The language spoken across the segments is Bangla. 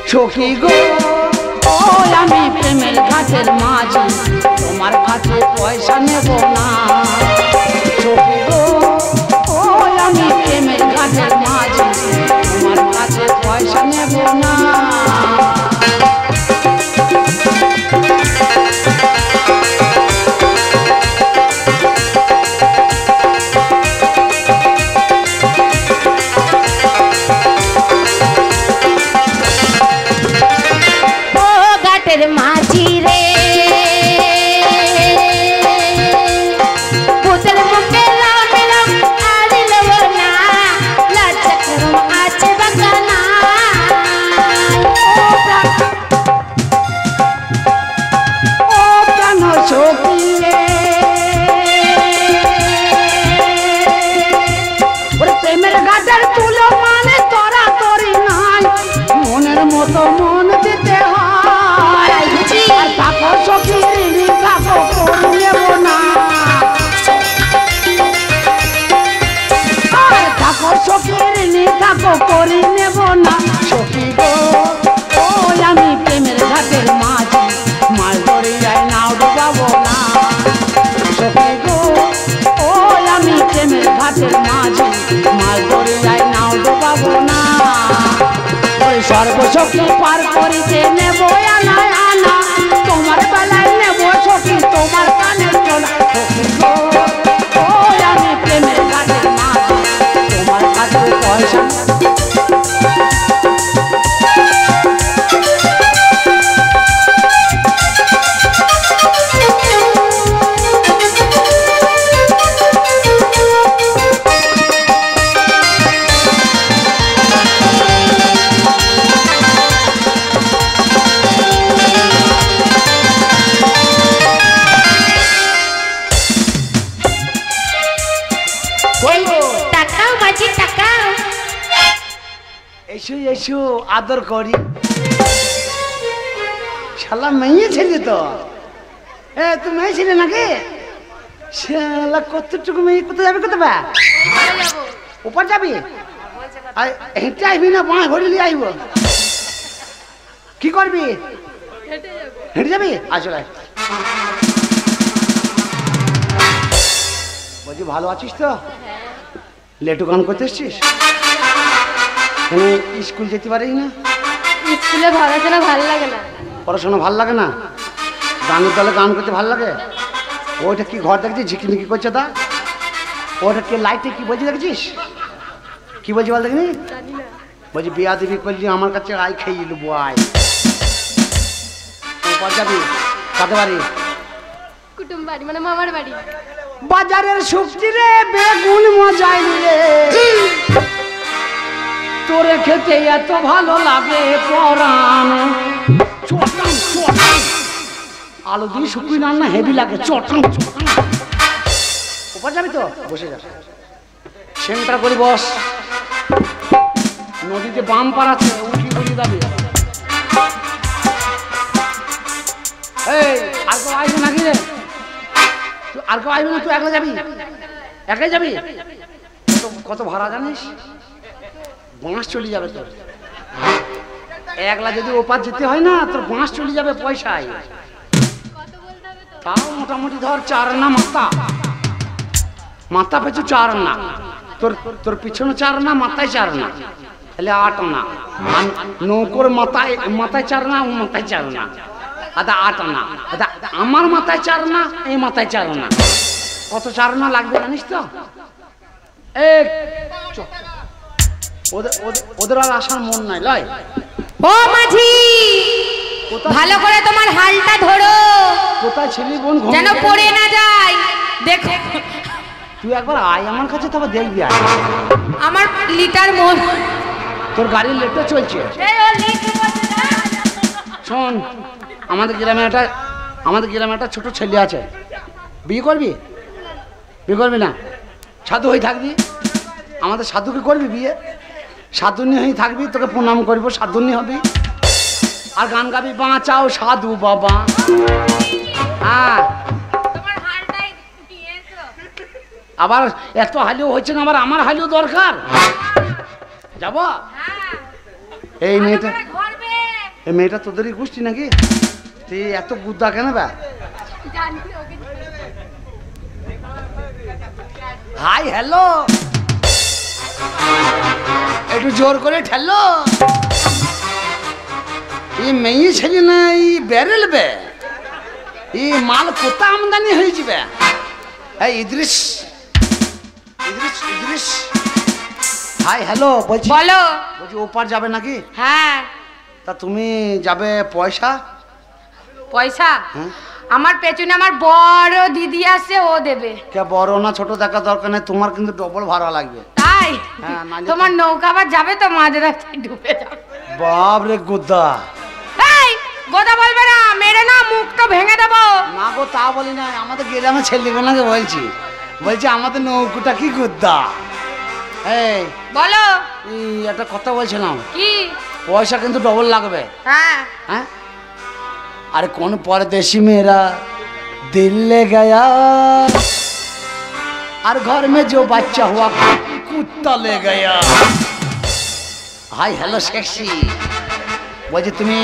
সখী গো ও আমি প্রেমের ঘাটের মাঝি তোমার কাছে পয়সা নেব না সখী গো ও আমি প্রেমের ঘাটের মাঝি তোমার কাছে পয়সা নেব না মাঝি রে পুতের মুখে রাম রাম আদিল না লাচকরম আছে বাগানা ও কেন সখী রে ওরে প্রেমের গাছের তুলো মানে তোরা তোরি নাই মনের মতো মন দিতে হয় করি নেব না সখী গো ও আমি প্রেমের ঘাটের মাঝি মাছ ধরে যাই নাও ডুবাবো না সখী গো ও আমি প্রেমের ঘাটের মাঝি মাছ ধরে যাই নাও ডুবাবো না ওই সর্বসখী পার করিতে নেব আনা আনা তোমার বেলায় নেব সখী তোমার কানের চলা সখী গো ও আমি প্রেমের ঘাটের মাঝি তোমার কাছে পয়সা এসো আদর করি শালা মেয়ে ছেলে তো তুই মেয়ে ছিলে নাকি শালা কতটুকু মেয়ে কোথায় যাবি কোথায় উপর যাবি হেঁটে আসবি না বাঁ ভরিলি আসব কি করবি হেঁটে যাবি আসলে বলছি ভালো আছিস তো লেটু গান করতে এসছিস স্কুল যেতে পারিস না স্কুলে পড়াশোনা ভালো লাগে না পড়াশোনা ভালো লাগে না গানের দলে গান করতে ভালো লাগে ওইটা কি ঘর দেখছিস ঝিকিমিকি করছে তা ওটা কি লাইটে কি বলছি দেখছিস কি বলছি বল দেখিনি বলছি বিয়া দেবী করলি আমার কাছে আই খেয়ে নেবো আয় যাবি কাদের বাড়ি কুটুম বাড়ি মানে মামার বাড়ি বাজারের সবজি রে বেগুন মজাই রে তোরে খেতে এত ভালো লাগে পরাণ চটাং চটাং আলু দিয়ে শুকিয়ে রান্না হেভি লাগে চটাং চটাং উপর যাবি তো বসে যা সেন্টার করি বস নদীতে বাম পাড়াচ্ছে উঠি উঠি যাবি এই আর কেউ আসবে নাকি রে তুই আর কেউ আসবে না তুই একলা যাবি একাই যাবি কত ভাড়া জানিস বাঁশ চলে যাবে তোর একলা যদি ওপার যেতে হয় না তোর বাঁশ চলে যাবে পয়সায় তাও মোটামুটি ধর 4 না মাথা পেছু 4 না তোর তোর পিছনে 4 না মাথায় 4 না তাহলে 8 না নৌকোর মাথায় 4 না ও মাথায় 4 না আদা 8 না আদা আমার মাথায় 4 না এই মাথায় 4 না কত 4 না লাগবে জানিস তো এক ওদের আর আসার মন নাই লয় ও মাঝি ভালো করে তোমার হালটা ধরো কোথায় ছিলি বোন যেন পড়ে না যায় দেখো তুই একবার আয় আমার কাছে তবে দেখবি আয় আমার লিটার মন তোর গাড়ির লেটটা চলছে শোন আমাদের গ্রামে একটা ছোট ছেলে আছে বিয়ে করবি না সাধু হয়ে থাকবি আমাদের সাধুকে করবি বিয়ে সাধুনি হয়ে থাকবি তোকে প্রণাম করবো সাধুনি হবি আর গান গাবি বাঁচাও সাধু বাবা হ্যাঁ আবার এত হালিও হচ্ছে না আমার হালিও দরকার যাব এই মেয়েটা এই মেয়েটা তোদেরই গোষ্ঠী নাকি? তুই এত গুদ্দা কেন বা? হাই হ্যালো, একটু জোর করে ঠেলো। এই মেয়ে ছেলে না এই বেরেল বে, এই মাল কোথা আমদানি হয়েছে বে? এই ইদ্রিস ইদ্রিস ইদ্রিস, হাই হ্যালো বলছি। বলো। বলছি ওপার যাবে নাকি? হ্যাঁ। তা তুমি যাবে পয়সা? পয়সা? হ্যাঁ। আমার পেছনে আমার বড় দিদি আছে, ও দেবে। কে বড় না ছোট দেখা দরকার নেই, তোমার কিন্তু ডবল ভাড়া লাগবে। তাই? হ্যাঁ, তোমার নৌকা আবার যাবে তো মাঝ রাস্তায় ডুবে যাবে। বাপ রে গুদ্দা। এই গোদা বলবে না, মেরে না মুখটা ভেঙে দেবো। না গো তা বলি না, আমাদের গ্রামে ছেলেগুলোকে বলছি, বলছি আমাদের নৌকুটা কি গুদ্দা। এই বলো। এই একটা কথা বলছিলাম। কি? পয়সা কিন্তু ডবল লাগবে। হ্যাঁ। হ্যাঁ, अरे कौन परदेसी मेरा दिल ले गया, और घर में जो बच्चा हुआ कुत्ता ले गया। हाय हेलो सेक्सी, বলছি তুমি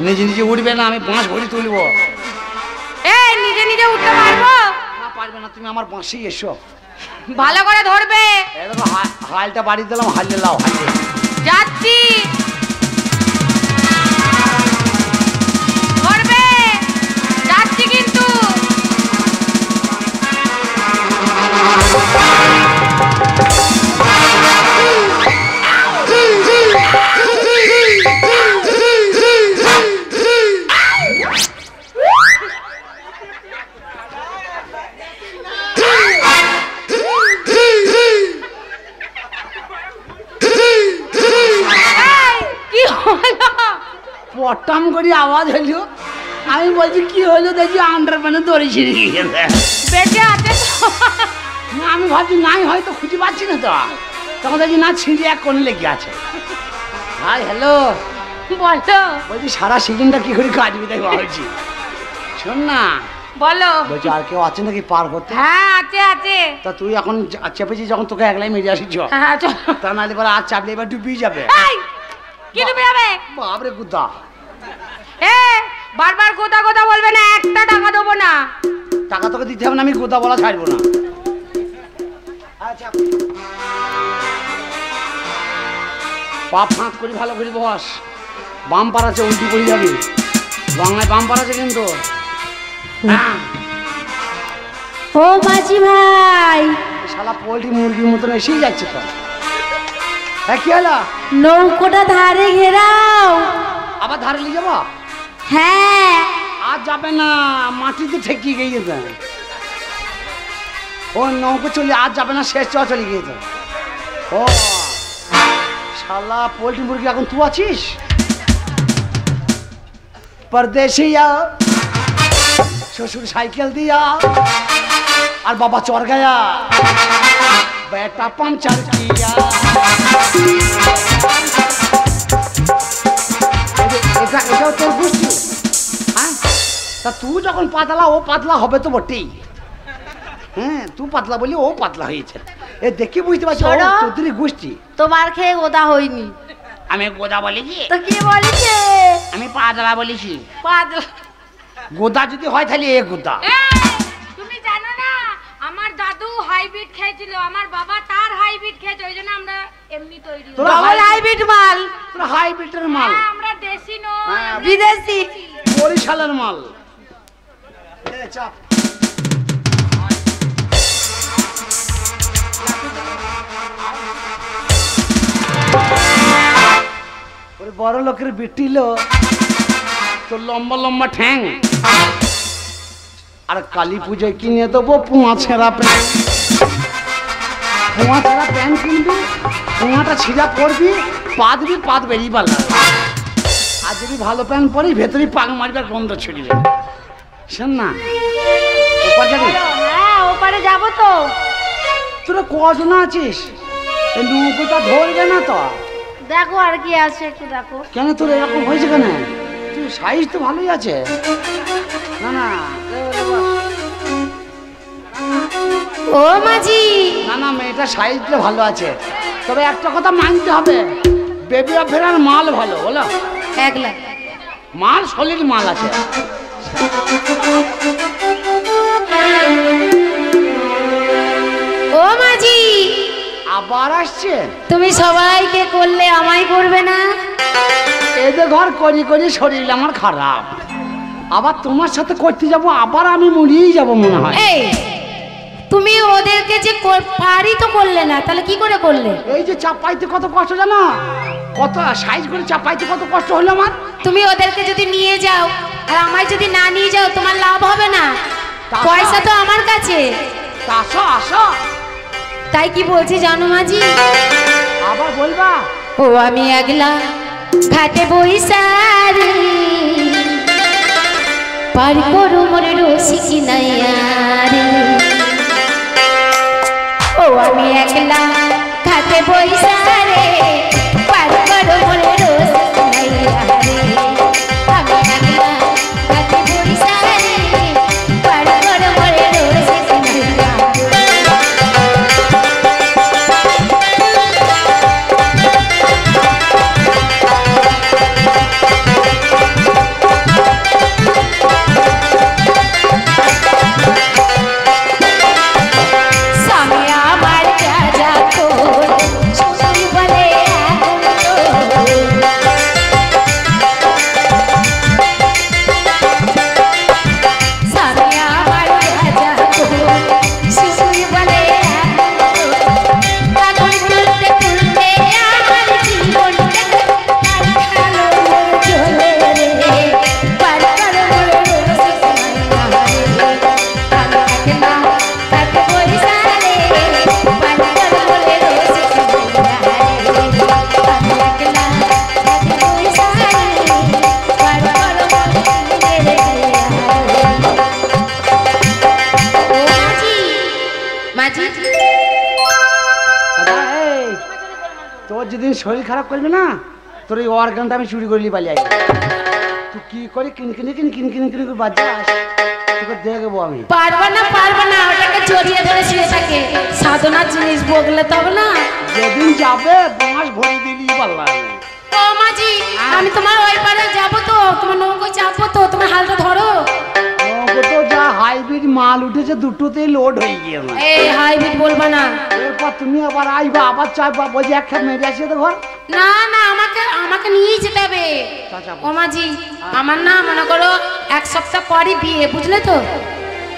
নিজে নিজে উঠবে না, আমি বাঁশ ভরি তুলবো। এই নিজে নিজে উঠতে পারবো না? পারবে না, তুমি আমার বাঁশি এসো, ভালো করে ধরবে। এই দেখো হালটা বাড়ি দিলাম, হালে লাও হালে। যাচ্ছি, ধরবে, যাচ্ছি কিন্তু। পটাম করে আওয়াজ হইল, আমি বলছি কি হইলো, দেখি আন্ডার প্যানে দড়ি ছিঁড়ে গিয়েছে। বেঁচে আছে তো? না, আমি ভাবছি নাই হয়তো খুঁজে পাচ্ছি না তো, তখন দেখি না ছিঁড়ে এক কোণে লেগে আছে। হাই হ্যালো, বলো। বলছি সারা সিজনটা কি করে কাটবি তাই ভাবছি। শোন না, বলো। বলছি আর কেউ আছে নাকি পার করতে? হ্যাঁ আছে আছে। তা তুই এখন চেপেছিস যখন, তোকে একলাই মেরে আসিস। হ্যাঁ চলো। তা নাহলে এবার আর চাপলে এবার ডুবিয়ে যাবে। এই কি ডুবে যাবে? বাপরে গুদ্দা। এ বারবার গোদা গোদা বলবে না, একটা টাকা দেবো না। টাকা তোকে দিতে হবে না, আমি গোদা বলা ছাড়বো না। আচ্ছা, পা ফাঁক করি ভালো করি বস। বাম পার আছে, উল্টি করে যাবি। বাংলায় বাম পার আছে কিন্তু। হ্যাঁ, ও মাঝি ভাই, শালা পোল্ট্রি মুরগির মতন এসেই যাচ্ছে তো। হ্যাঁ কি হলো? নৌকোটা ধারে ঘেরাও। আবার ধারে নিয়ে যাবো? হ্যাঁ। আর যাবে না, মাটিতে ঠেকিয়ে গিয়েছে। ও নৌকো চলে আর যাবে না, শেষ চলে গিয়েছে। ও শালা পোল্ট্রি মুরগি এখন তুই আছিস? परदेसिया ससुर साइकिल दिया और बाबा चढ़ गया, बेटा पंचर किया। এটাও তোর বুঝছি। হ্যাঁ, তা তুই যখন পাতলা ও পাতলা হবে তো বটেই। হ্যাঁ, তুই পাতলা বলি ও পাতলা হয়েছে, এ দেখি বুঝতে পারছি তোদেরই গোষ্ঠী। তোমার খেয়ে গোদা হয়নি। আমি গোদা বলেছি? তো কি বলেছে? আমি পাতলা বলেছি। পাতলা গোদা যদি হয় তাহলে এ গোদা। তুমি জানো না, আমার দাদু হাইব্রিড খেয়েছিল, আমার বাবা তার হাইব্রিড খেয়েছে, ওই জন্য আমরা এমনি তৈরি। তোরা হাইব্রিড মাল। তোরা হাইব্রিডের মাল। আমরা দেশি নই, হ্যাঁ, বিদেশি। বরিশালের মাল। চাপ বড় লোকের বিটিল তো লম্বা লম্বা ঠ্যাং, আর কালী পুজোয় কিনে দেবো পুঁয়া ছেঁড়া প্যান্ট। পুঁয়া ছেঁড়া প্যান্ট কিনবি, পুঁয়াটা ছিঁড়া পড়বি, পাত বেরিয়ে পারল। আর যদি ভালো প্যান্ট পরি ভেতরে পাক মারবার গন্ধ ছড়িবে। শোন না, ওপার যাবি? হ্যাঁ ওপারে যাবো তো। তোরা কজন আছিস? এই নৌকোটা ধরবে না তো? দেখো আর কি আছে একটু দেখো। কেন তোর এরকম হয়েছে কেন? তুই সাইজ তো ভালোই আছে। না না ও মাঝি, না না, মেয়েটা সাইজটা ভালো আছে, তবে একটা কথা মানতে হবে, বেবি অফেরার মাল ভালো, বলো? 1 লাখ। মাল সলিড মাল আছে। ও মাঝি আবার আসছে? তুমি সবাইকে করলে আমায় করবে না? এদের ঘর করি করি শরীর আমার খারাপ, আবার তোমার সাথে করতে যাব, আবার আমি মরিয়েই যাব মনে হয়। এই তুমি ওদেরকে যে পারি তো করলে না, তাহলে কি করে করলে? এই যে চাপাইতে কত কষ্ট জানো, কত সাইজ করে চাপাইতে কত কষ্ট হলো আমার। তুমি ওদেরকে যদি নিয়ে যাও আর আমায় যদি না নিয়ে যাও তোমার লাভ হবে না, তা- পয়সা তো আমার কাছে। আসো আসো। তাই কি বলছি জানো মাঝি? আবার বলবা? ও আমি একলা ঘাটে বইসারি পার করু মোর রসিকি নাইয়ারি। ও আমি একলা ঘাটে বইসারে পার করু মোর রসিকি নাইয়ারি। আমি একলা ঘাটে বইসারে পার করু মোর রসিকি নাইয়ারি। তোর যেদিন শরীর খারাপ করবে না, তোর এই অর্গানটা আমি চুরি করে পালিয়ে আসবো। তুই কি করে কিন বাজাস, তোকে দেখবো আমি। পারবা না, ওটাকে জড়িয়ে ধরে শুয়ে থাকে। সাধনার জিনিস বগলে তবে না। যেদিন যাবে বাঁশ ভরে দিলি পারলাম। ও মাঝি, আমি তোমার ওই পারে যাবো তো, তোমার নৌকোয় চাপবো তো, তোমার হালটা ধরো। নৌকো তো যা হাইব্রিড মাল উঠেছে, দুটোতেই লোড হয়ে গিয়েছে। এই হাইব্রিড বলবা না। এরপর তুমি আবার আইবা, আবার চাইবা, বলছি এক খেপ মেরে আসি তো ঘর। না আমাকে নিয়েই যেতে হবে। ও মাঝি, আমার না মনে করো এক সপ্তাহ পরই বিয়ে, বুঝলে তো?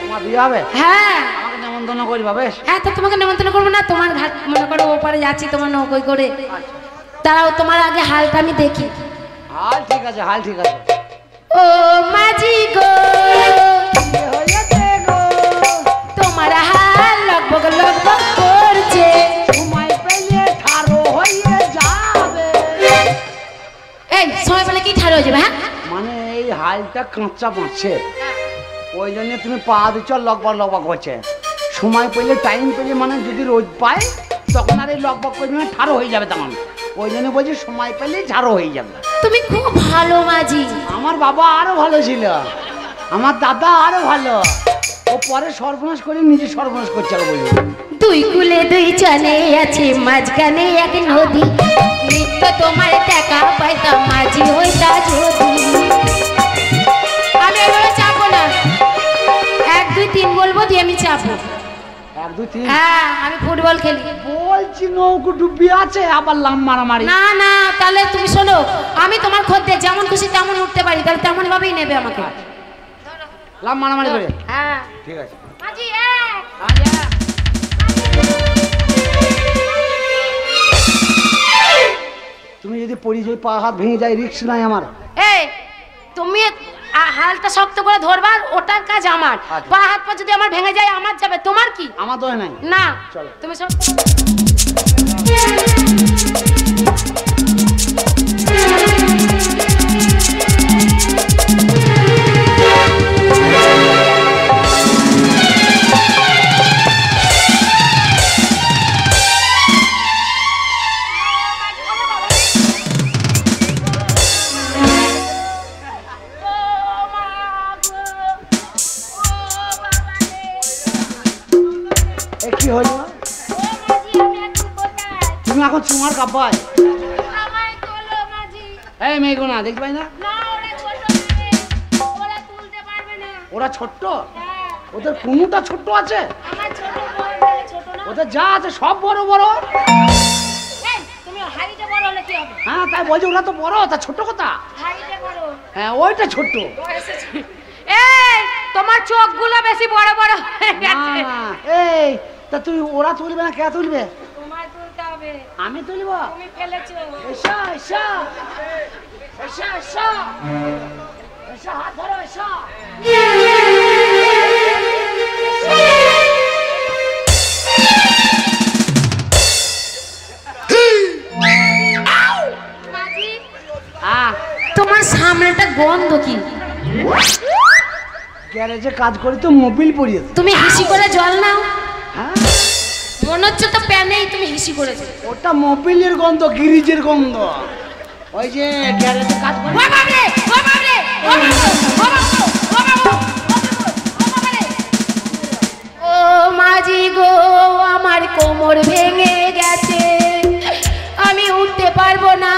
তোমার বিয়ে হবে? হ্যাঁ। আমাকে নেমন্তন্ন করবা বেশ? হ্যাঁ, তো তোমাকে নেমন্তন্ন করবো না? তোমার ঘাট মনে করো ওপারে যাচ্ছি তোমার নৌকোয় করে, তারাও তোমার আগে হালটা আমি দেখি। হাল ঠিক আছে, হাল ঠিক আছে। ও মাঝি গো, বিয়ে হয়েছে গো, তোমার হাল লগবগ করছে। সময় পেলে ঠাড়ো হয়ে যাবে। এই সময় পেলে কি ঠাড়ো হয়ে যাবে? হ্যাঁ, মানে এই হালটা কাঁচা পাচ্ছে, ওই জন্য তুমি পা দিচ্ছ লগবগ করছে। সময় পেলে, টাইম পেলে, মানে যদি রোদ পায় তখন আর এই লগবগ করবে না, ঠাড়ো হয়ে যাবে। তেমন ওই জন্য বলছি সময় পেলে ঝাড়ো হয়ে যাবে। তুমি খুব ভালো মাঝি। আমার বাবা আরো ভালো ছিল, আমার দাদা আরো ভালো। ও পরে সর্বনাশ করে নিজে সর্বনাশ করছে বলি। দুই কুলে দুই চলে আছে, মাঝখানে এক নদী। নিত্য তোমার টাকা পাইতাম, মাঝি হইতা যদি। আমি এবারে চাপো না, 1 2 3 বলবো দিয়ে আমি চাপো। 1 2 3। হ্যাঁ, আমি ফুটবল খেলি। বলছি নৌকো ডুবি আছে, আবার লাম মারামারি। না, তাহলে তুমি শোনো, আমি তোমার খদ্দের, যেমন খুশি তেমন উঠতে পারি, তাহলে তেমন ভাবেই নেবে আমাকে। লাম মারামারি করে? হ্যাঁ ঠিক আছে। মাঝি তুমি যদি পড়ি যাই, পা হাত ভেঙে যায়, রিস্ক নাই আমার। এই তুমি হালটা শক্ত করে ধরবার, ওটার কাজ আমার। পা হাত পা যদি আমার ভেঙে যায়, আমার যাবে, তোমার কি? আমার দোষ নাই। না, চলো তুমি সব কি হলো? তুমি এখন চুমার কাপায়। এই মেয়েগুনা দেখবাই না? ওরা ছোট্ট? ওদের কুনুটা ছোট্ট আছে? আমার ছোট বোন বলে ছোট না। ওদের যা আছে সব বড় বড়। এই তুমি হাড়িতে বড় হলে কি হবে? হ্যাঁ তাই বলছি, ওরা তো বড়, তা ছোট্ট কথা। হাড়িতে বড়। হ্যাঁ ওইটা ছোট্ট। এই তোমার চোখগুলো বেশি বড় বড় হয়ে গেছে। এই তা তুই ওরা তুলবে না, কে তুলবে? তোমায় তুলতে হবে। আমি তুলব? তুমি ফেলেছো। এসা এসা এসা এসা এসা, হাত ধরো, এসা। মাঝি তোমার সামনেটা গন্ধ কি? গ্যারেজে কাজ করি তো, মোবিল পরিয়েছে। তুমি হিসি করে জল নাও। হ্যাঁ মনে হচ্ছে তো প্যানেই তুমি হিসি করেছো। ওটা মোবিলের গন্ধ, গিরিজের গন্ধ। ওই যে গ্যারেজে কাজ করি। ও বাবরে, ও বাবরে, ও বাবু, ও বাবু, ও বাবু, ও বাবরে। ও মাঝি গো, আমার কোমর ভেঙে গেছে, আমি উঠতে পারবো না,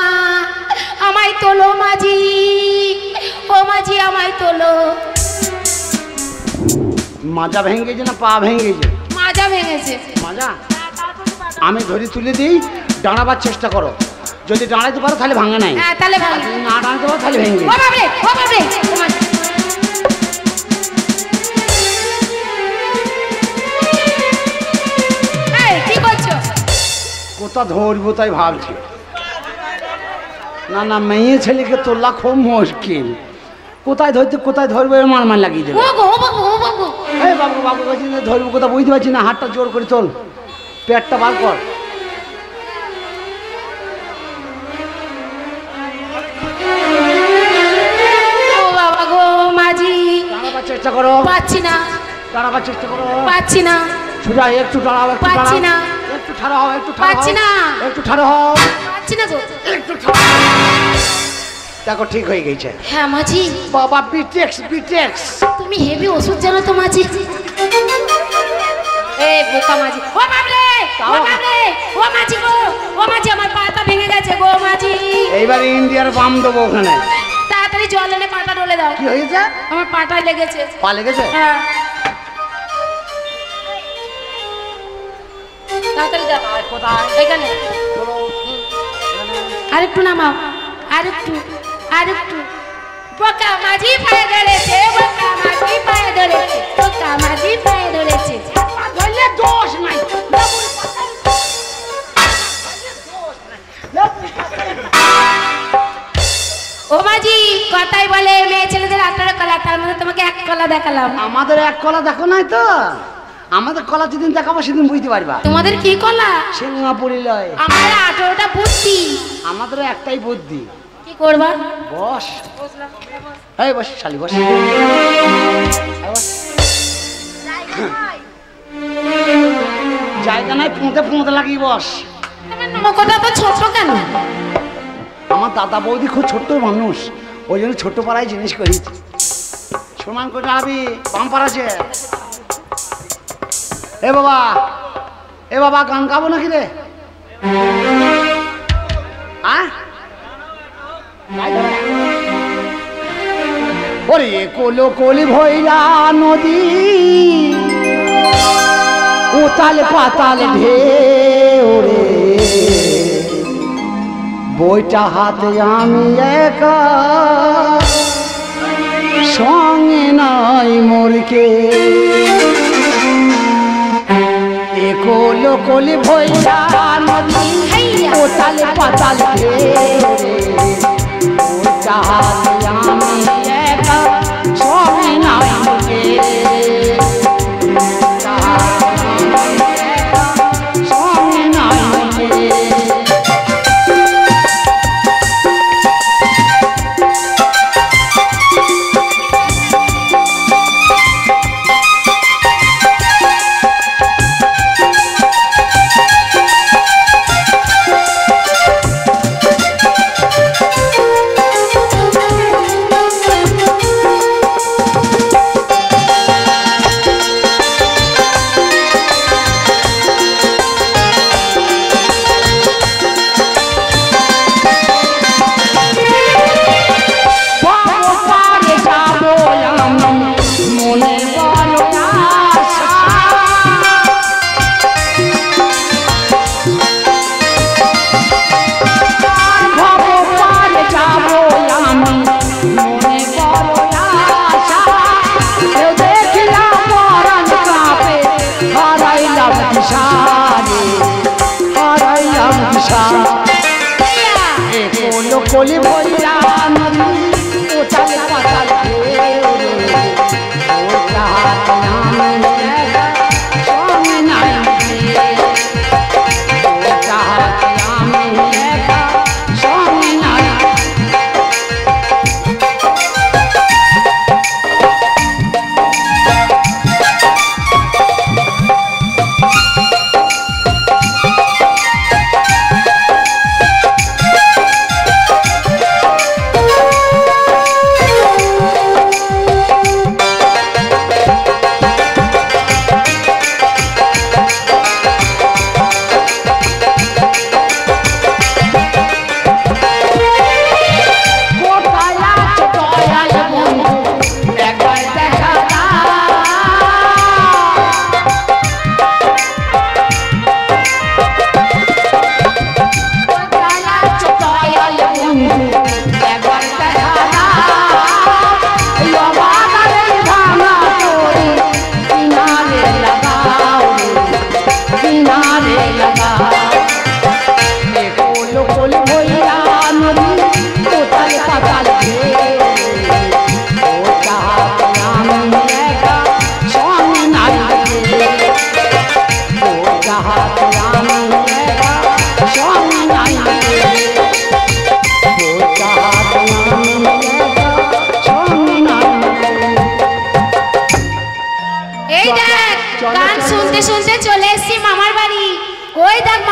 আমায় তোলো মাঝি, ও মাঝি আমায় তোলো। মাজা ভেঙে গেছে না পা ভেঙে গেছে? মাজা ভেঙেছে। মাজা? আমি ধরে তুলে দিই, দাঁড়াবার চেষ্টা করো। যদি দাঁড়াইতে পারো তাহলে ভাঙে নাই। হ্যাঁ তাহলে ভালো। যদি না দাঁড়াতে পারো তাহলে ভেঙে ও বাবরে, ও বাবরে। এই কি করছো? কোথা ধরবো তাই ভাবছি। না না, মেয়ে ছেলেকে তোলা খুব মুশকিল। কোথায় ধরতে কোথায় ধরবো মার লাগিয়ে দেবে। ও গো, ও বাবু, ও বাবু। এই বাবু বাবু বলছি, ধরবো কোথা বুঝতে পারছি না। হাতটা জোর করে তোল, পেটটা বার কর। ও বাবা গো মাঝি, দাঁড়াবার চেষ্টা করো। পাচ্ছি না, দাঁড়াবার চেষ্টা করো। পাচ্ছি না, সোজা একটু দাঁড়াও, একটু পাচ্ছি না, দাঁড়াও, একটু ঠাড়া হও, একটু ঠাড়া পাচ্ছি হও, না, একটু ঠাড়া হও, পাচ্ছি না গো। একটু ঠাড়া হও। দেখো ঠিক হয়ে গেছে। হ্যাঁ মাঝি, বাবা বিটেক্স বিটেক্স। তুমি হেভি ওষুধ জানো তো মাঝি। এই বোকা মাঝি, ও বাবরে, ও বাবরে, ও মাঝি গো, ও মাঝি আমার পাটা ভেঙে গেছে গো মাঝি। এইবার ইন্ডিয়ার বাম দেবো ওখানে। তাড়াতাড়ি জল এনে পাটা ডলে দাও। কি হয়েছে? আমার পাটায় লেগেছে। পা লেগেছে? হ্যাঁ তাড়াতাড়ি দাও। কোথায়? এখানে চলো। আরেকটু নামাও, আরেকটু, আরেকটু। বোকা মাঝি পায়ে ধরেছে, বোকা মাঝি পায়ে ধরেছে, বোকা মাঝি পায়ে ধরেছে। ধরলে দোষ নাই। ও মাঝি কথাই বলে মেয়ে ছেলেদের 18 কলা, তার মধ্যে তোমাকে 1 কলা দেখালাম। আমাদের এক কলা দেখো নাই তো? আমাদের কলা যেদিন দেখাবো সেদিন বুঝতে পারবা। তোমাদের কি কলা? সিঙ্গাপুরি লয়। আমার 18টা বুদ্ধি। আমাদের একটাই বুদ্ধি। কি করবা? বস। এই বস শালি, বস। জায়গা নাই, পুঁতে পুঁতে লাগিয়ে বস। তোমার নৌকোটা তো ছোট কেন? আমার দাদা বৌদি খুব ছোট্ট মানুষ, ওই জন্য ছোট্ট পাড়ায় জিনিস করি। সমান করে আবি পাম্পার আছে। এ বাবা, এ বাবা গান গাবো নাকি রে? ওরে কোলো কোলি ভৈরা নদী, উতাল পাতাল ঢেউ রে, বইটা হাতে আমি একা, সঙ্গে নাই মোরকে। কোলো কোলি ভৈরা নদী, উতাল পাতাল ঢেউ রে, বইটা হাতে আমি একা, সঙ্গে নাই মোরকে। সঙ্গে নাই মোরকে।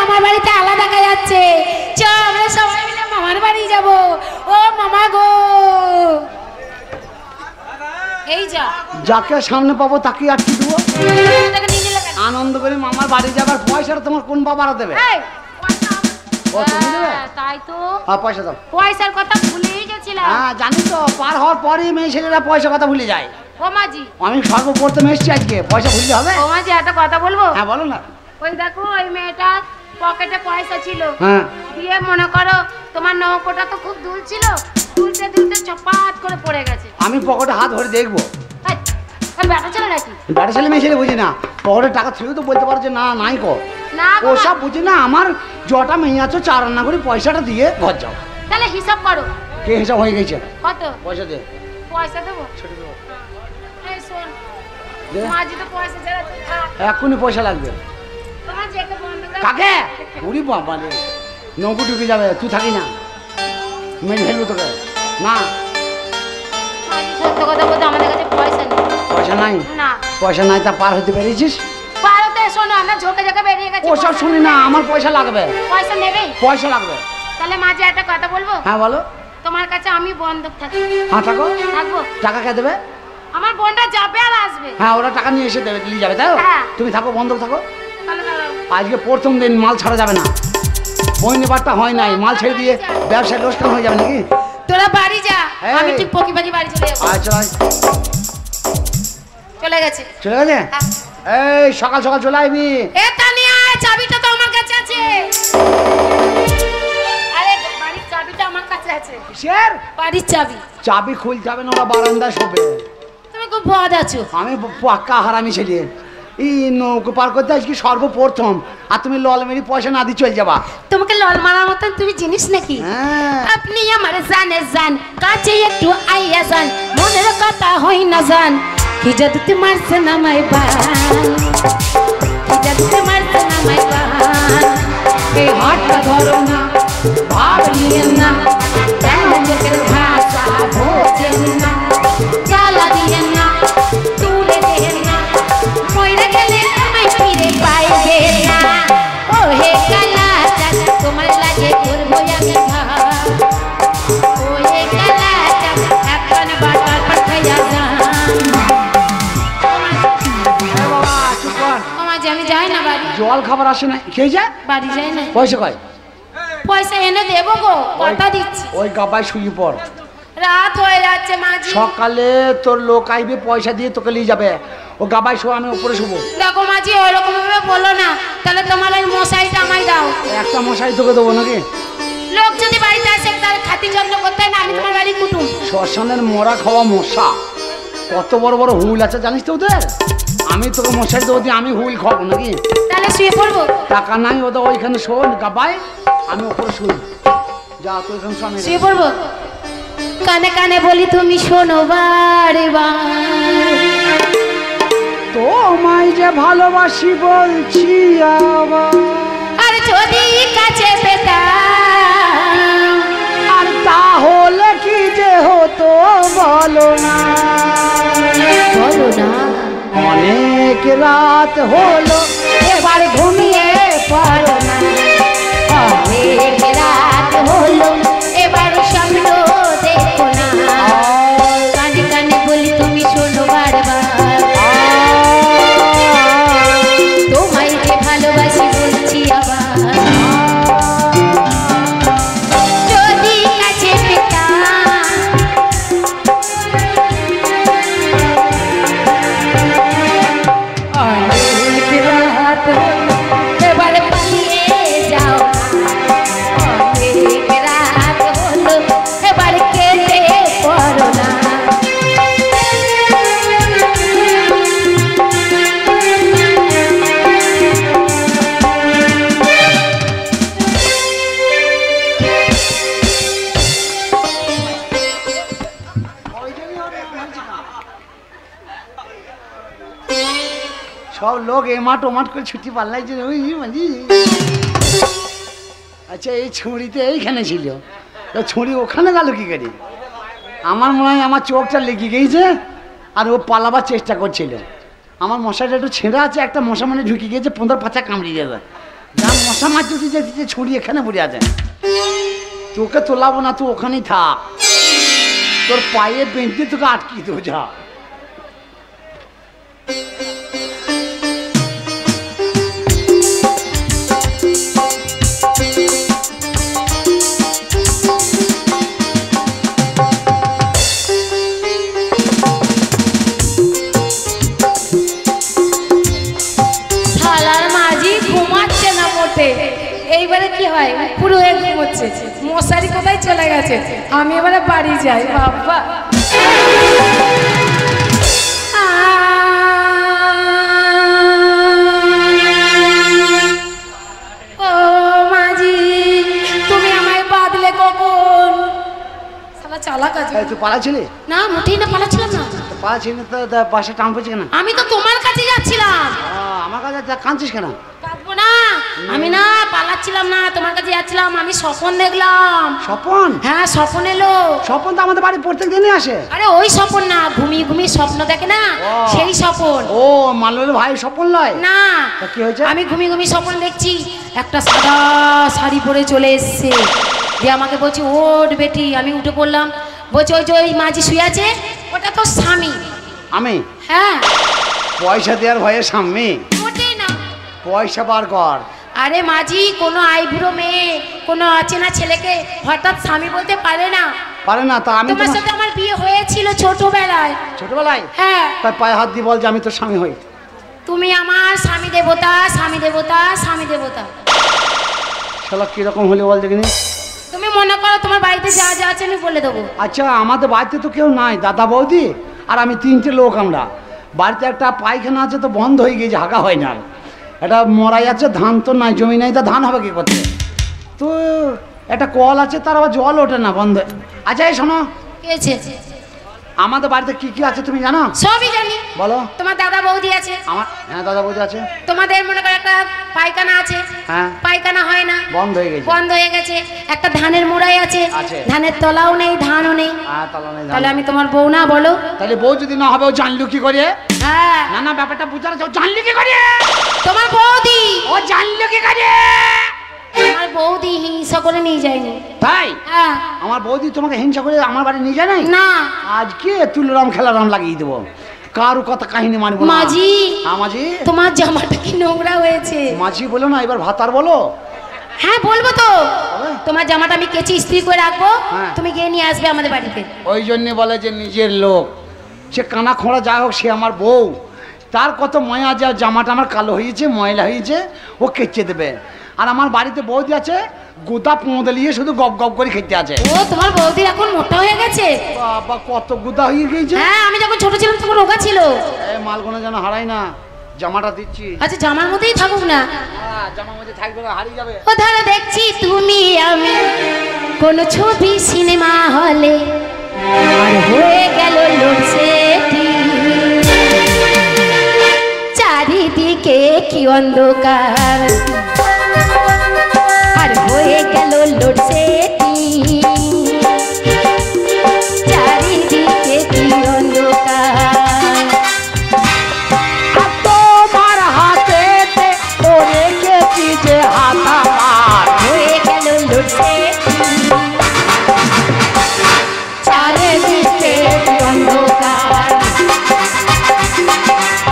মামার বাড়িতে আলাদা দেখা যাচ্ছে। চ আমরা সবাই মিলে মামার বাড়ি যাব। ও মামা গো, এই যা যাকে সামনে পাবো তাকে আটকে দেবো। তাকে নিয়ে গেলে কেন? আনন্দ করে মামার বাড়ি যাবার পয়সাটা তোমার কোন বাবারা দেবে? এই, পয়সা ও তুমি দেবে? হ্যাঁ, তাই তো হ্যাঁ পয়সা দাও। পয়সার কথা ভুলেই গেছিলাম। হ্যাঁ জানি তো, পার হওয়ার পরেই মেয়ে ছেলেরা পয়সা কথা ভুলে যায়। ও মাঝি, আমি সর্বপ্রথম এসেছি আজকে, পয়সা ভুলতে হবে? ও মাঝি একটা কথা বলবো? হ্যাঁ বলো না। ওই দেখো ওই মেয়েটার পকেটে পয়সা ছিল, হ্যাঁ দিয়ে মনে করো তোমার নৌকোটা তো খুব দুলছিল, দুলতে দুলতে চপাত করে পড়ে গেছে। আমি পকেটে হাত ধরে দেখবো। এই, ওই ব্যাটা ছিল নাকি? ব্যাটা ছেলে মেয়ে ছেলে বুঝি না, পকেটে টাকা ছেলেও তো বলতে পারো যে না নাই কো। না গো, ওসব বুঝি না, আমার জটা মেয়ে আছো, চা রান্না করে পয়সাটা দিয়ে ঘর যাও। তাহলে হিসাব করো কে হিসাব হয়ে গেছে? কত পয়সা দে। পয়সা দেবো? ছোট দেবো। এই শোন, দে। মাঝি তো পয়সা ছাড়া তুই থাক। এক্ষুনি পয়সা লাগবে। তোমার যেকে বন্ধ কর। কাকে? উড়ি বাবা রে, নৌকো ডুবে যাবে, তুই থাকি না, মেরে ফেলবো তোকে। না মাঝি সত্য কথা বলতে আমাদের কাছে পয়সা নেই। পয়সা নাই? না পয়সা নাই তা পার হতে পেরেছিস? পারতে শোনো, আমরা ঝোঁকে ঝোঁকে বেরিয়ে গেছি। ওসব শুনি না, আমার পয়সা লাগবে। পয়সা নেবে? পয়সা লাগবে। তাহলে মাঝি একটা কথা বলবো? হ্যাঁ বলো। তোমার কাছে আমি বন্ধক থাকি। হ্যাঁ থাকো। থাকবো? টাকা কে দেবে? আমার বোনটা যাবে আর আসবে। হ্যাঁ ওরা টাকা নিয়ে এসে দেবে, নিয়ে যাবে তাই তো? হ্যাঁ। তুমি থাকো, বন্ধক থাকো। তাহলে দাঁড়াও। আজকে প্রথম দিন, মাল ছাড়া যাবে না। বই নেবারটা হয় নাই, মাল ছেড়ে দিয়ে ব্যবসা লোকসান হয়ে যাবে নাকি? তোরা বাড়ি যা, এই। আমি ঠিক পকিবাজি বাড়ি চলে যাবো। আচ্ছা চলে গেছে। চলে গেছে? হ্যাঁ। এই সকাল সকাল চলে আসবি। এ তানিয়া, চাবিটা তো আমার কাছে আছে। আরে বাড়ির চাবিটা আমার কাছে আছে। কিসের বাড়ির চাবি? চাবি খুলতে হবে না, ওরা বারান্দায় শোবে। তুমি খুব ভদ আছো। আমি পাক্কা হারামি ছেলে। এই নৌকো পার করতে আজকে সর্বপ্রথম, আর তুমি লল মেরি পয়সা না দিয়ে চলে যাবা। তোমাকে লল মারার মতন তুমি জিনিস নাকি? হ্যাঁ আপনি আমার জানে জান, কাছে একটু আইয়া যান, মনের কথা হই না জান, কি যদি তোমার সে নামাই বান, কি যদি তোমার সে নামাই বান। এই হাতটা ধরো না, ভাব নিয়েন না, কেন চোখের ভাষা বোঝেন না, জ্বালা দিয়েন না, তুলে দেন না, মইরা গেলে আমায় ফিরে পাইবে না। ও হে কালা চাঁদ, তোমার লাগে করবো আমি ভাব। ও হে কালা চাঁদ, এখন বাটার পাঠাইয়া যান। বাবা চুপ কর। ও মাঝে আমি যাই না বাড়ি, জল খাবার আসে না, খেয়ে যা। বাড়ি যাই না। পয়সা কয়? পয়সা এনে দেবো গো, কথা দিচ্ছি। ওই গাবায় শুয়ে পড়। রাত হয়ে যাচ্ছে মাঝি। সকালে তোর লোক আইবে, পয়সা দিয়ে তোকে নিয়ে যাবে। ও গাবায় শো, আমি উপরে শুবো। দেখো মাঝি ওইরকম ভাবে বলো না, তাহলে তোমার ওই মশাইটা আমায় দাও। একটা মশাই তোকে দেবো নাকি? লোক যদি বাড়িতে আসে তাহলে খাতি যত্ন করতে হয় না, আমি তোমার বাড়ি কুটুম। শ্মশানের মরা খাওয়া মশা, কত বড় বড় হুইল আছে জানিস তো ওদের? আমি তোকে মশাই দেবো দিয়ে আমি হুইল খাবো নাকি? তাহলে শুয়ে পড়বো? টাকা নাই, ওদের ওইখানে শোন গাবায়, আমি উপরে শুই। যা তুই এখানে শোন। শুয়ে পড়বো? কানে কানে বলি তুমি শোনো বারে বার, তোমায় যে ভালোবাসি বলছি আবার, আর যদি কাছে পেতাম, আর তাহলে কি যে হতো বলো না। বলো না। অনেক রাত হলো, এবার ঘুমিয়ে পড়ো না, অনেক রাত হলো, এবার স্বপ্ন দেখো না। কানে কানে বলি তুমি শোনো বারবার, তোমায় যে ভালোবাসি বলছি আবার, যদি কাছে পেতাম, অনেক রাত হলো, এবার পালিয়ে যাও না, অনেক রাত হলো, এবার কেটে পড়ো না। সব লোক এমাট ওমাট করে ছুটি পাল্লাইছে। ওই মানে আচ্ছা, এই ছুরিতে এইখানে ছিল, তো ছুরি ওখানে গেল কি করে? আমার মনে হয় আমার চোখটা লেগে গিয়েছে, আর ও পালাবার চেষ্টা করছিল। আমার মশাটা একটু ছেঁড়া আছে, একটা মশা মানে ঢুকে গিয়েছে, 15 পাঁচা কামড়িয়ে যাবে। যা মশা মারতে যে ছুরি এখানে পড়ে আছে, তোকে তোলাবো না, তুই ওখানেই থাক, তোর পায়ে বেঁধে তোকে আটকিয়ে দেবো। যা এইবারে কি হয়, পুরো হয়ে ঘুমোচ্ছে, মশারি কোথায় চলে গেছে, আমি এবারে বাড়ি যাই। বাবা ও মাঝি, তুমি আমায় বাঁধলে কখন? সালা চালাক আছে। তুই পালাচ্ছিলি? না, মোটেই না, পালাচ্ছিলাম না। পালাচ্ছিলি না তো পাশে টান পড়ছে কেন? আমি তো তোমার কাছে যাচ্ছিলাম। আমার কাছে কাঁদছিস কেন? কাঁদবো না, আমি না পালাচ্ছিলাম না, তোমার কাছে যাচ্ছিলাম। আমি স্বপন দেখলাম। স্বপন? হ্যাঁ, স্বপন এলো। স্বপন তো আমাদের বাড়ি প্রত্যেক দিনই আসে। আরে ওই স্বপন না, ঘুমিয়ে ঘুমিয়ে স্বপ্ন দেখে না, সেই স্বপন। ও মানলের ভাই স্বপন নয়? না। কি হয়েছে? আমি ঘুমিয়ে ঘুমিয়ে স্বপন দেখছি, একটা সাদা শাড়ি পরে চলে এসছে, দিয়ে আমাকে বলছে ওঠ বেটি। আমি উঠে পড়লাম, বলছে ওই যে ওই মাঝি শুয়ে আছে, ওটা তো স্বামী। আমি? হ্যাঁ। পয়সা দেওয়ার ভয়ে স্বামী? মোটেই না। পয়সা বার কর। আরে মাঝি, কোনো আইবুড়ো মেয়ে কোনো অচেনা ছেলেকে হঠাৎ স্বামী বলতে পারে না। পারে না? তা আমি তোমার সাথে আমার বিয়ে হয়েছিল ছোটবেলায়। ছোটবেলায়? হ্যাঁ। তাই পায়ে হাত দিয়ে বল যে আমি তোর স্বামী হই। তুমি আমার স্বামী দেবতা, স্বামী দেবতা, স্বামী দেবতা। শালা কিরকম হলে বল দেখিনি। তুমি মনে করো তোমার বাড়িতে যা যা আছে আমি বলে দেবো। আচ্ছা, আমাদের বাড়িতে তো কেউ নাই, দাদা বৌদি আর আমি, তিনটে লোক আমরা। বাড়িতে একটা পায়খানা আছে তো বন্ধ হয়ে গিয়েছে, হাঁকা হয় না। এটা মরাই আছে, ধান তো নাই, জমি নাই, তা ধান হবে কি করতে? তো একটা কল আছে, তার আবার জল ওঠে না, বন্ধ। আচ্ছা এই শোনো, আমাদের বাড়িতে কি কি আছে তুমি জানো? সবই জানি। বলো। তোমার দাদা বৌদি আছে। আমার? হ্যাঁ, দাদা বৌদি আছে। তোমাদের মনে করো একটা পায়খানা আছে। হ্যাঁ। পায়খানা হয় না, বন্ধ হয়ে গেছে। বন্ধ হয়ে গেছে। একটা ধানের মুড়াই আছে, ধানের তলাও নেই, ধানও নেই। তাহলে আমি তোমার বউ না? বলো। তাহলে বউ যদি না হবে, ও জানলো কি করে? হ্যাঁ। না না, ব্যাপারটা বুঝার আছে, ও জানলো কি করে? তোমার বৌদি। ও জানলো কি করে? আমার বৌদি হিংসা করে নিয়ে যায়নি। তাই? হ্যাঁ। আমার বৌদি তোমাকে হিংসা করে আমার বাড়ি নিয়ে যায় নাই? না। আজকে তুলরাম খেলারাম লাগিয়ে দেবো, কারো কথা কাহিনী মানবো না। মাঝি। হ্যাঁ মাঝি। তোমার জামাটা কি নোংরা হয়েছে। মাঝি বলো না, এবার ভাতার বলো। হ্যাঁ বলবো তো। তোমার জামাটা আমি কেচে ইস্ত্রি করে রাখবো, তুমি গিয়ে নিয়ে আসবে আমাদের বাড়িতে। ওই জন্য বলে যে নিজের লোক, সে কানা খোঁড়া যা হোক, সে আমার বউ, তার কত ময়া, যা জামাটা আমার কালো হয়েছে, ময়লা হয়েছে, ও কেচে দেবে। আর আমার বাড়িতে বৌদি আছে, গুদা পোঁদলিয়ে শুধু গপ গপ করে খেতে আছে। ও তোমার বৌদি এখন মোটা হয়ে গেছে। বাবা, কত গুদা হয়ে গেছে। হ্যাঁ, আমি যখন ছোট ছিলাম তখন রোগা ছিল। এই মালগুলো যেন হারাই না, জামাটা দিচ্ছি। আচ্ছা, জামার মধ্যেই থাকুক না। হ্যাঁ, জামার মধ্যে থাকবে না, হারিয়ে যাবে। ও ধরো দেখছি তুমি আমি কোন ছবি সিনেমা হলে, আর হয়ে গেল লোডশেডিং, চারিদিকে কি অন্ধকার, আর হয়ে গেল লোডশেডিং, চারিদিকে কি অন্ধকার। তোমার হাতে ওরে গেছি যে হাত আমার, হয়ে গেল লোডশেডিং, চারিদিকে কি অন্ধকার,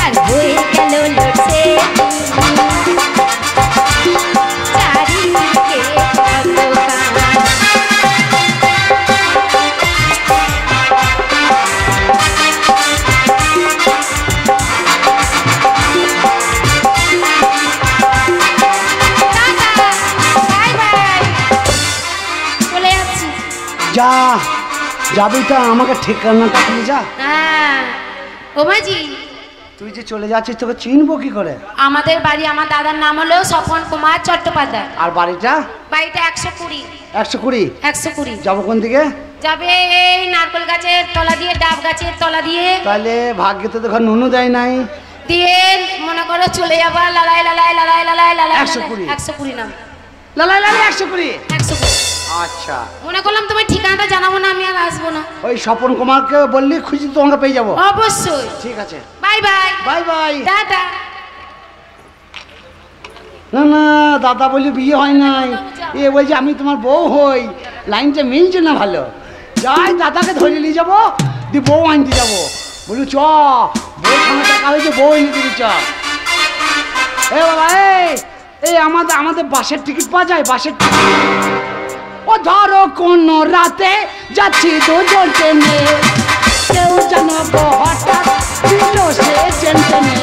আর হয়ে গেল লোডশেডিং, চারিদিকে অন্ধকার। যা যাবি তা আমাকে ঠিকানাটা দিয়ে যা। হ্যাঁ। ও মাঝি, তুই যে চলে যাচ্ছিস, তোকে চিনবো কি করে? আমাদের বাড়ি, আমার দাদার নাম হলো স্বপন কুমার চট্টোপাধ্যায়। আর বাড়িটা? বাড়িটা 120। 120? 120। যাবো কোন দিকে? যাবে এই নারকেল গাছের তলা দিয়ে, ডাব গাছের তলা দিয়ে। তাহলে ভাগ্যে তো দেখো নুনু দেয় নাই, দিয়ে মনে করো চলে যাবা লালাই লালাই লালাই লালাই লালাই। 120? 120 নাম। লালাই লালাই 120? 120। আচ্ছা, মনে করলাম তোমার ঠিকানাটা জানাবো না, আমি আর আসবো না। ওই স্বপন কুমারকে বললি খুঁজি তোমাকে পেয়ে যাবো। অবশ্যই। ঠিক আছে, bye bye. Bye bye. Tata. না না দাদা বলে বিয়ে হয় নাই, এ বলছে আমি তোমার বউ হই, লাইনটা মিলছে না ভালো। যাই দাদাকে ধরে নিয়ে যাবো, দিয়ে বউ আনতে যাবো। বলি চ বউ খানা টাকা হয়েছে, বউ এনে দিবি চ। এ বাবা এই আমাদের বাসের টিকিট পাওয়া যায়? বাসের টিকিট ও ধরো কোন রাতে যাচ্ছি দুজন ট্রেনে, কেউ যেন হঠাৎ দিল সে চেনটেনে।